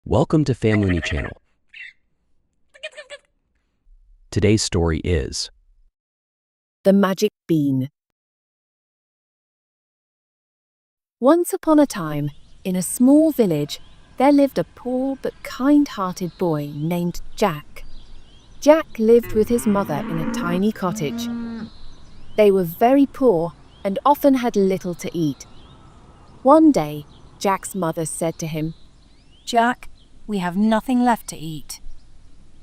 Welcome to FAMILYNEY channel. Today's story is The Magic Bean. Once upon a time, in a small village, there lived a poor but kind-hearted boy named Jack. Jack lived with his mother in a tiny cottage. They were very poor and often had little to eat. One day, Jack's mother said to him, "Jack, we have nothing left to eat.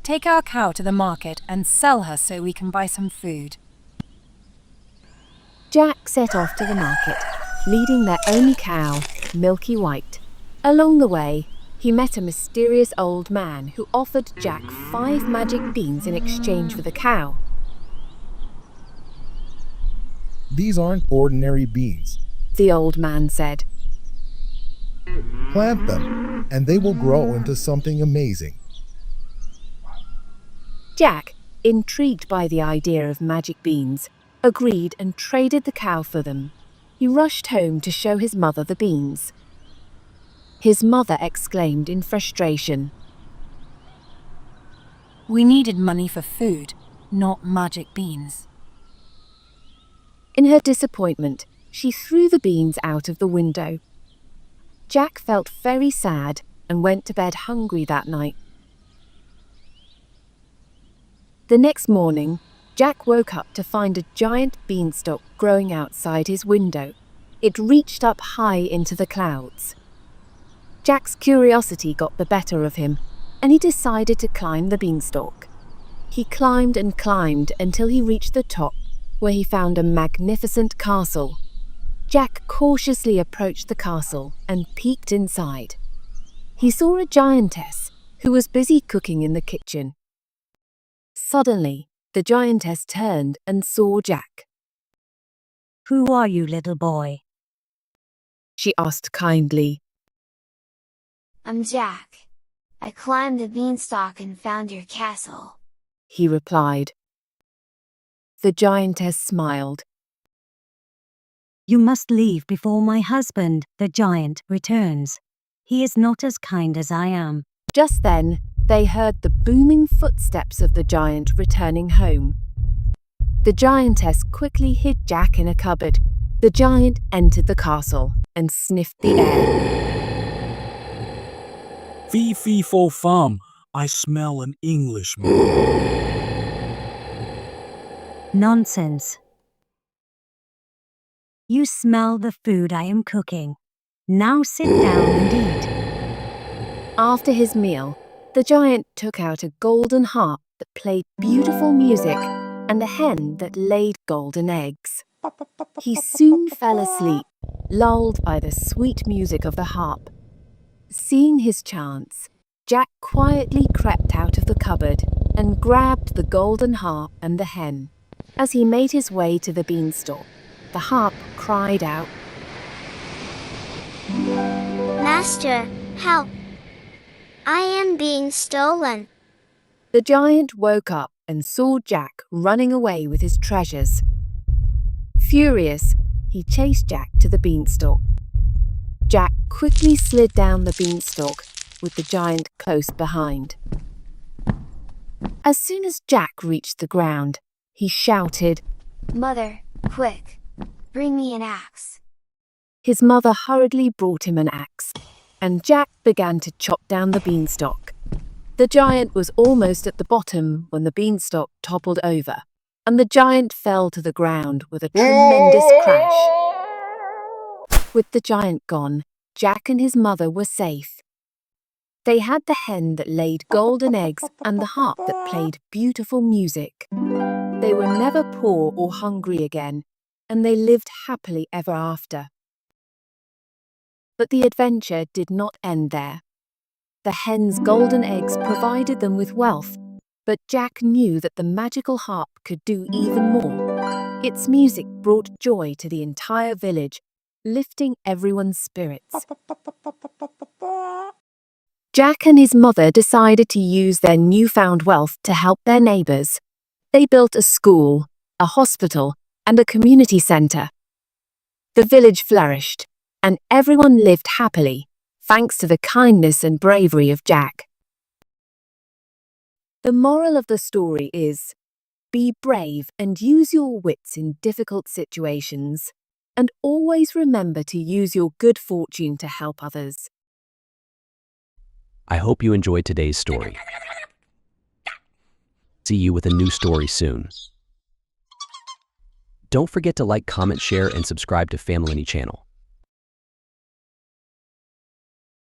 Take our cow to the market and sell her so we can buy some food." Jack set off to the market, leading their only cow, Milky White. Along the way, he met a mysterious old man who offered Jack 5 magic beans in exchange for the cow. "These aren't ordinary beans. The old man said. Plant them, and they will grow into something amazing." Jack, intrigued by the idea of magic beans, agreed and traded the cow for them. He rushed home to show his mother the beans. His mother exclaimed in frustration, "We needed money for food, not magic beans." In her disappointment, she threw the beans out of the window. Jack felt very sad and went to bed hungry that night. The next morning, Jack woke up to find a giant beanstalk growing outside his window. It reached up high into the clouds. Jack's curiosity got the better of him, and he decided to climb the beanstalk. He climbed and climbed until he reached the top, where he found a magnificent castle. Jack cautiously approached the castle and peeked inside. He saw a giantess who was busy cooking in the kitchen. Suddenly, the giantess turned and saw Jack. "Who are you, little boy?" She asked kindly. "I'm Jack. I climbed the beanstalk and found your castle," He replied. The giantess smiled. "You must leave before my husband, the giant, returns. He is not as kind as I am." Just then, they heard the booming footsteps of the giant returning home. The giantess quickly hid Jack in a cupboard. The giant entered the castle and sniffed the air. Fee, fee, fo, fum, I smell an Englishman. "Nonsense. You smell the food I am cooking. Now sit down and eat." After his meal, the giant took out a golden harp that played beautiful music and a hen that laid golden eggs. He soon fell asleep, lulled by the sweet music of the harp. Seeing his chance, Jack quietly crept out of the cupboard and grabbed the golden harp and the hen. As he made his way to the beanstalk, the harp cried out, "Master, help! I am being stolen." The giant woke up and saw Jack running away with his treasures. Furious, he chased Jack to the beanstalk. Jack quickly slid down the beanstalk, with the giant close behind. As soon as Jack reached the ground, he shouted, "Mother, quick, bring me an axe." His mother hurriedly brought him an axe, and Jack began to chop down the beanstalk. The giant was almost at the bottom when the beanstalk toppled over, and the giant fell to the ground with a tremendous crash. With the giant gone, Jack and his mother were safe. They had the hen that laid golden eggs and the harp that played beautiful music. They were never poor or hungry again, and they lived happily ever after. But the adventure did not end there. The hen's golden eggs provided them with wealth, but Jack knew that the magical harp could do even more. Its music brought joy to the entire village, lifting everyone's spirits. Jack and his mother decided to use their newfound wealth to help their neighbors. They built a school, a hospital, and a community center. The village flourished, and everyone lived happily, thanks to the kindness and bravery of Jack. The moral of the story is, be brave and use your wits in difficult situations, and always remember to use your good fortune to help others. I hope you enjoyed today's story. See you with a new story soon. Don't forget to like, comment, share, and subscribe to FAMILYNEY channel.